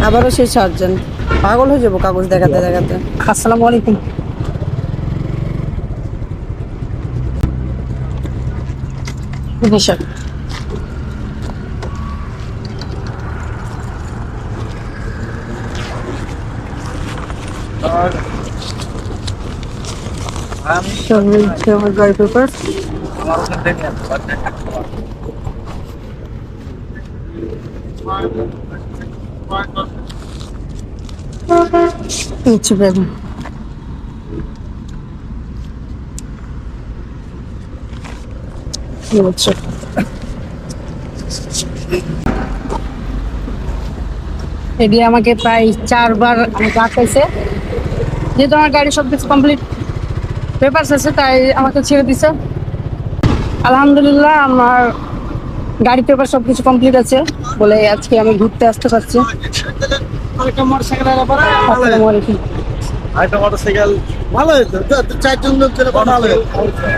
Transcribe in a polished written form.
আবারও সেই সার্জেন, পাগল হয়ে যাবো কাগজ দেখাতে দেখাতে। আসসালামু আলাইকুম। নিশা আমার গাড়ি পেপার। নিচ্ছি ব্যাগ। কি হচ্ছে? এটি আমাকে প্রায় 4বার ডাকাইছে, যেহেতু আমার গাড়ি সব কিছু কমপ্লিট পেপারস আছে তাই আমাকে ছেড়ে দিছে। আলহামদুলিল্লাহ আমার গাড়ি পেপার সব কিছু কমপ্লিট আছে বলে আজকে আমি ঘুরতে আসতে পারছি। আসসালামু আলাইকুম। আরেকটা মোটরসাইকেল ভালো হয়েছে, 4 জন লোক ভালো হয়েছে।